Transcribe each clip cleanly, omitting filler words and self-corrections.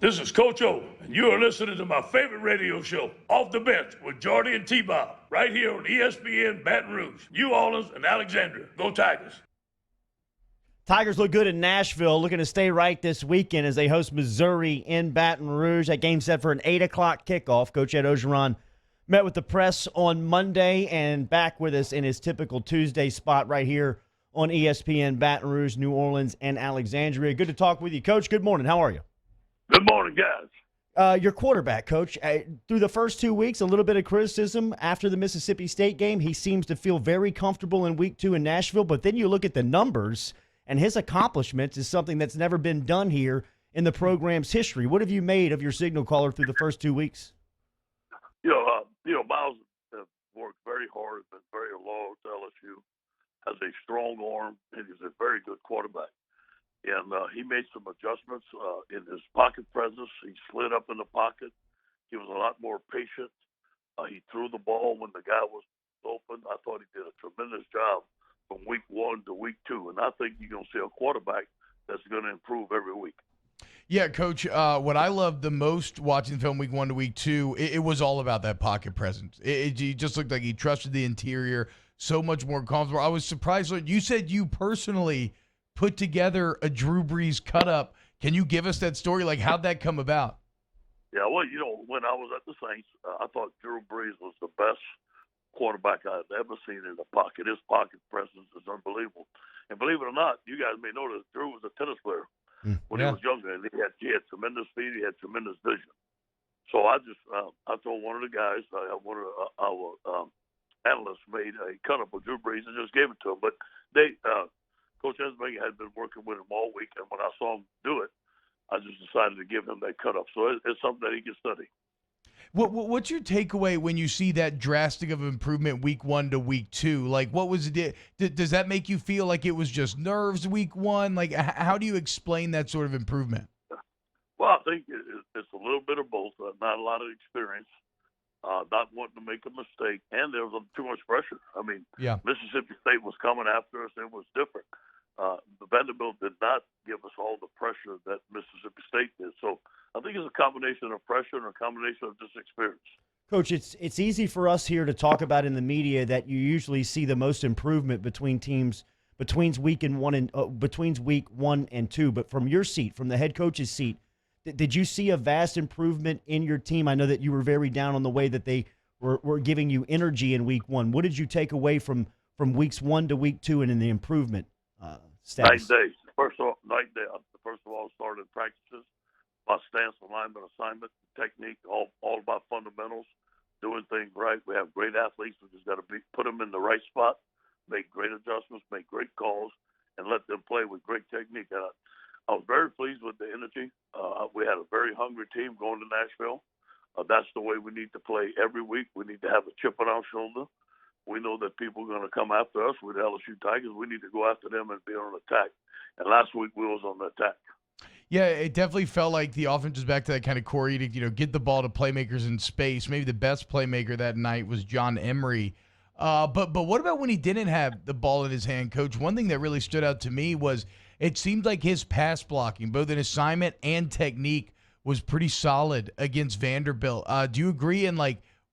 This is Coach O, and you are listening to my favorite radio show, Off the Bench with Jordy and T-Bob, right here on ESPN Baton Rouge, New Orleans, and Alexandria. Go Tigers. Tigers look good in Nashville, looking to stay right this weekend as they host Missouri in Baton Rouge. That game set for an 8 o'clock kickoff. Coach Ed Orgeron met with the press on Monday and back with us in his typical Tuesday spot right here on ESPN Baton Rouge, New Orleans, and Alexandria. Good to talk with you, Coach. Good morning. How are you? Good morning, guys. Your quarterback, Coach, through the first 2 weeks, a little bit of criticism after the Mississippi State game. He seems to feel very comfortable in week 2 in Nashville, but then you look at the numbers, and his accomplishments is something that's never been done here in the program's history. What have you made of your signal caller through the first 2 weeks? Myles has worked very hard, been very loyal to LSU, has a strong arm, and he's a very good quarterback. And he made some adjustments in his pocket presence. He slid up in the pocket. He was a lot more patient. He threw the ball when the guy was open. I thought he did a tremendous job from week 1 to week 2. And I think you're going to see a quarterback that's going to improve every week. Yeah, Coach, what I loved the most watching the film week 1 to week 2, it was all about that pocket presence. He just looked like he trusted the interior, so much more comfortable. I was surprised. You said you personally put together a Drew Brees cut-up. Can you give us that story? Like, how'd that come about? Yeah, well, when I was at the Saints, I thought Drew Brees was the best quarterback I've ever seen in the pocket. His pocket presence is unbelievable. And believe it or not, you guys may know this, Drew was a tennis player when he was younger, and he had tremendous speed, he had tremendous vision. So I told one of the guys, one of our analysts made a cut-up of Drew Brees and just gave it to him. But Coach Esmig had been working with him all week, and when I saw him do it, I just decided to give him that cut-up. So it's something that he can study. What's your takeaway when you see that drastic of improvement week 1 to week 2? Like, what was it? Does that make you feel like it was just nerves week 1? Like, how do you explain that sort of improvement? Well, I think it's a little bit of both. Not a lot of experience, not wanting to make a mistake, and there was too much pressure. I mean, Mississippi State was coming after us. It was different. The Vanderbilt did not give us all the pressure that Mississippi State did. So I think it's a combination of pressure and a combination of just experience. Coach, it's easy for us here to talk about in the media that you usually see the most improvement between teams between week 1 and 2. But from your seat, from the head coach's seat, did you see a vast improvement in your team? I know that you were very down on the way that they were giving you energy in week 1. What did you take away from weeks 1 to week 2 and in the improvement status? Night and day. Night and day. First of all, started practices. My stance, alignment, assignment, technique, all about fundamentals, doing things right. We have great athletes. We just got to put them in the right spot, make great adjustments, make great calls, and let them play with great technique. I was very pleased with the energy. We had a very hungry team going to Nashville. That's the way we need to play every week. We need to have a chip on our shoulder. We know that people are going to come after us with LSU Tigers. We need to go after them and be on attack. And last week we was on the attack. Yeah, it definitely felt like the offense was back to that kind of core edict, get the ball to playmakers in space. Maybe the best playmaker that night was John Emery. But what about when he didn't have the ball in his hand, Coach? One thing that really stood out to me was it seemed like his pass blocking, both in assignment and technique, was pretty solid against Vanderbilt. Do you agree? And,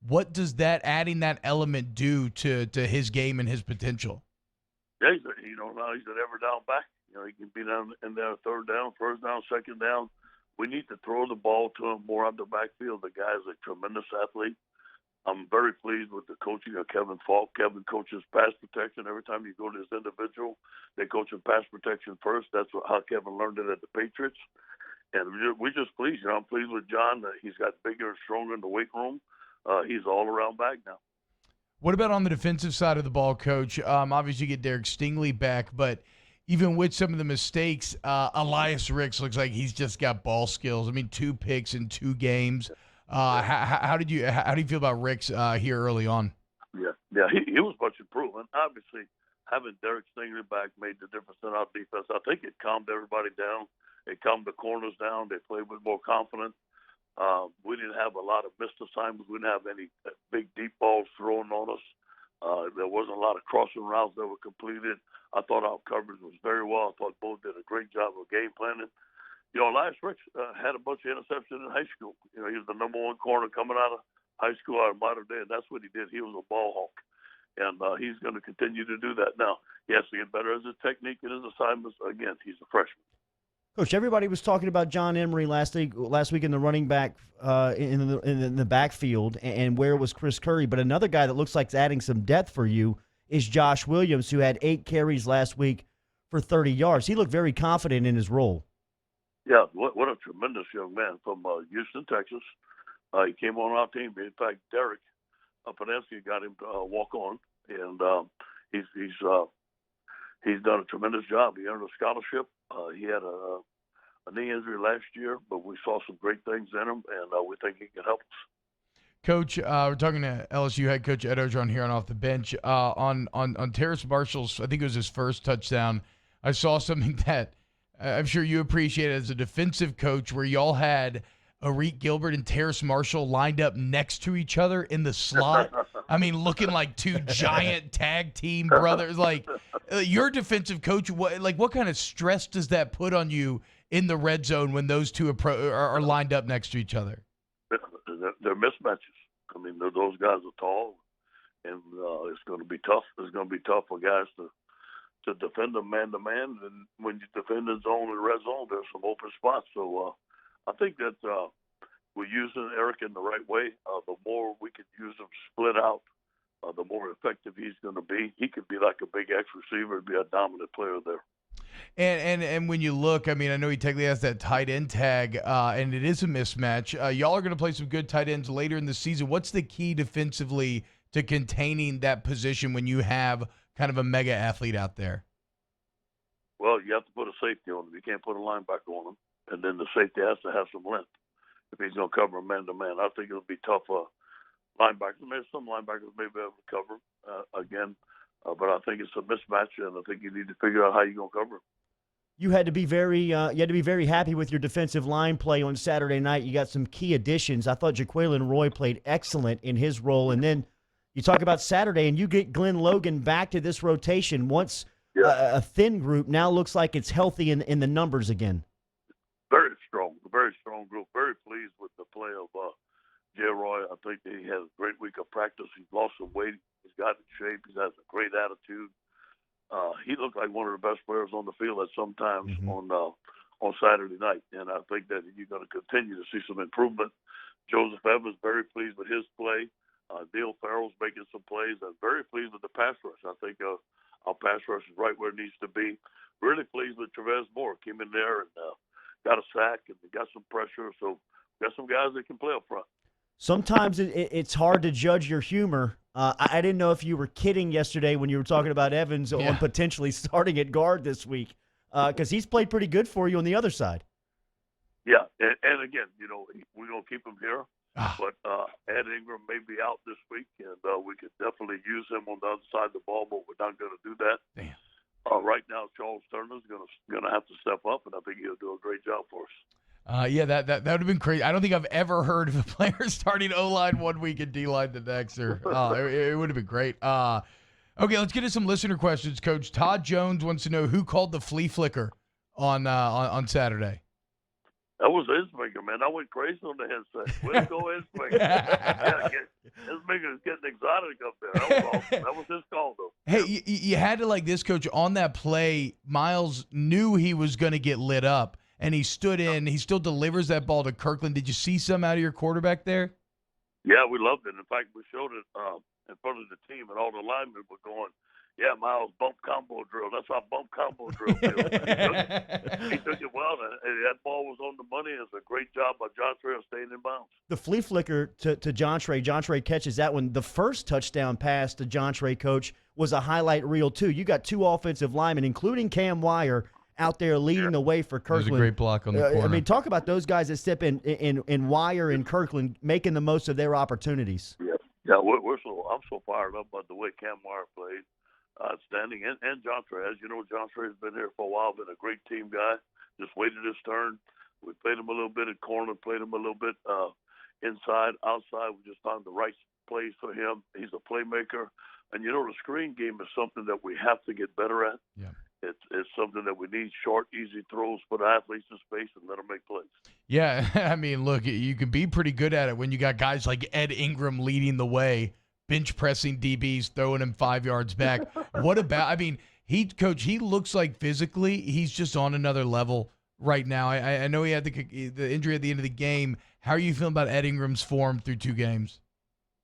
what does adding that element do to his game and his potential? Yeah, now he's an every down back. He can be down in there third down, first down, second down. We need to throw the ball to him more out the backfield. The guy is a tremendous athlete. I'm very pleased with the coaching of Kevin Falk. Kevin coaches pass protection. Every time you go to his individual, they coach him pass protection first. That's how Kevin learned it at the Patriots. And we're just pleased. I'm pleased with John. He's got bigger and stronger in the weight room. He's all around back now. What about on the defensive side of the ball, Coach? Obviously, you get Derek Stingley back, but even with some of the mistakes, Elias Ricks looks like he's just got ball skills. I mean, 2 picks in 2 games. How do you feel about Ricks here early on? Yeah, he was much improved. And obviously, having Derek Stingley back made the difference in our defense. I think it calmed everybody down. It calmed the corners down. They played with more confidence. We didn't have a lot of missed assignments. We didn't have any big deep balls thrown on us. There wasn't a lot of crossing routes that were completed. I thought our coverage was very well. I thought both did a great job of game planning. Last Ricks had a bunch of interceptions in high school. He was the number one corner coming out of high school out of modern day, and that's what he did. He was a ball hawk, and he's going to continue to do that. Now, he has to get better as his technique and his assignments. Again, he's a freshman. Coach, everybody was talking about John Emery last week in the running back in the backfield, and where was Chris Curry? But another guy that looks like adding some depth for you is Josh Williams, who had 8 carries last week for 30 yards. He looked very confident in his role. Yeah, what a tremendous young man from Houston, Texas. He came on our team. In fact, Derek Panensky got him to walk on, and he's done a tremendous job. He earned a scholarship. He had a knee injury last year, but we saw some great things in him, and we think he can help us. Coach, we're talking to LSU head coach Ed Orgeron here on Off the Bench. On Terrace Marshall's, I think it was his first touchdown, I saw something that I'm sure you appreciate as a defensive coach, where y'all had Arik Gilbert and Terrace Marshall lined up next to each other in the slot. I mean, looking like two giant tag team brothers. Like, your defensive coach, what kind of stress does that put on you in the red zone when those two are lined up next to each other? They're mismatches. I mean, those guys are tall, and it's going to be tough. It's going to be tough for guys to defend them man to man, and when you defend the zone and red zone, there's some open spots. So I think that we're using Eric in the right way. The more we can use him split out, the more effective he's going to be. He could be like a big X receiver and be a dominant player there. And when you look, I mean, I know he technically has that tight end tag, and it is a mismatch. Y'all are going to play some good tight ends later in the season. What's the key defensively to containing that position when you have kind of a mega athlete out there? Well, you have to put a safety on him. You can't put a linebacker on him. And then the safety has to have some length if he's going to cover him man-to-man. I think it'll be tough for linebackers. Maybe some linebackers may be able to cover again. But I think it's a mismatch, and I think you need to figure out how you're going to cover him. You had to be very happy with your defensive line play on Saturday night. You got some key additions. I thought Jaquelin Roy played excellent in his role. And then you talk about Saturday, and you get Glenn Logan back to this rotation. Once a thin group now looks like it's healthy in the numbers again. Very strong group. Very pleased with the play of Jay Roy. I think he had a great week of practice. He's lost some weight. He's got in shape. He has a great attitude. He looked like one of the best players on the field at some times on Saturday night. And I think that you're going to continue to see some improvement. Joseph Evans, very pleased with his play. Neil Farrell's making some plays. I'm very pleased with the pass rush. I think our pass rush is right where it needs to be. Really pleased with Trevez Moore. Came in there and got a sack and got some pressure. So we got some guys that can play up front. Sometimes it's hard to judge your humor. I didn't know if you were kidding yesterday when you were talking about Evans on potentially starting at guard this week, because he's played pretty good for you on the other side. Yeah, and again, we're going to keep him here. But Ed Ingram may be out this week, and we could definitely use him on the other side of the ball, but we're not going to do that. Damn. Right now, Charles Turner's going to have to step up, and I think he'll do a great job for us. That would have been crazy. I don't think I've ever heard of a player starting O-line one week and D-line the next. It would have been great. Okay, let's get to some listener questions, Coach. Todd Jones wants to know who called the flea flicker on Saturday. That was Isminger, man. I went crazy on the headset. Way to go, Isminger. Isminger is getting exotic up there. That was awesome. That was his call, though. Hey, you had to like this, Coach. On that play, Myles knew he was going to get lit up, and he stood in. He still delivers that ball to Kirkland. Did you see some out of your quarterback there? Yeah, we loved it. In fact, we showed it in front of the team, and all the linemen were going, yeah, Myles, bump combo drill. That's our bump combo drill. He took it well, and that ball was on the money. It's a great job by John Trey staying in bounds. The flea flicker to John Trey. John Trey catches that one. The first touchdown pass to John Trey, Coach, was a highlight reel, too. You got two offensive linemen, including Cam Wire, out there leading the way for Kirkland. That was a great block on the corner. I mean, talk about those guys that step in Wire and Kirkland making the most of their opportunities. Yeah, I'm so fired up by the way Cam Wire played. Outstanding. And John Trey. As you know, John Trey has been here for a while, been a great team guy. Just waited his turn. We played him a little bit at corner, played him a little bit inside, outside. We just found the right plays for him. He's a playmaker. And, the screen game is something that we have to get better at. Yeah. It's something that we need: short, easy throws, put athletes in space, and let them make plays. Yeah, I mean, look, you can be pretty good at it when you got guys like Ed Ingram leading the way, bench pressing DBs, throwing him 5 yards back. What about? I mean, coach, he looks like physically he's just on another level right now. I know he had the injury at the end of the game. How are you feeling about Ed Ingram's form through 2 games?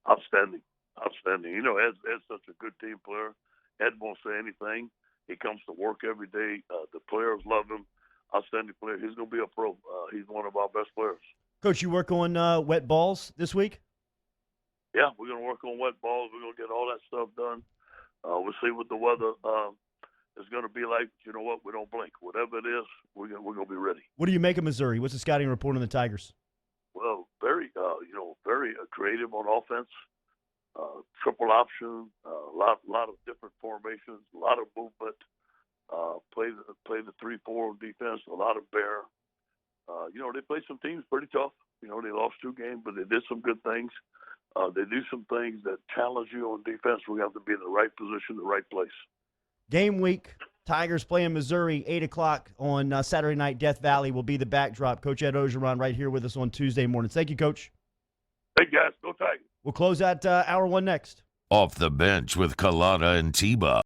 Outstanding. You know, Ed's such a good team player. Ed won't say anything. He comes to work every day. The players love him. Outstanding player. He's going to be a pro. He's one of our best players. Coach, you work on wet balls this week? Yeah, we're going to work on wet balls. We're going to get all that stuff done. We'll see what the weather is going to be like. You know what? We don't blink. Whatever it is, we're going to be ready. What do you make of Missouri? What's the scouting report on the Tigers? Well, very creative on offense. Triple option, a lot of different formations, a lot of movement. Play the 3-4 on defense, a lot of bear. They played some teams pretty tough. They lost 2 games, but they did some good things. They do some things that challenge you on defense. We have to be in the right position, the right place. Game week, Tigers playing Missouri, 8 o'clock on Saturday night. Death Valley will be the backdrop. Coach Ed Orgeron right here with us on Tuesday mornings. Thank you, Coach. Hey, guys, go Tigers. We'll close out hour 1 next. Off the bench with Kalana and Tebow.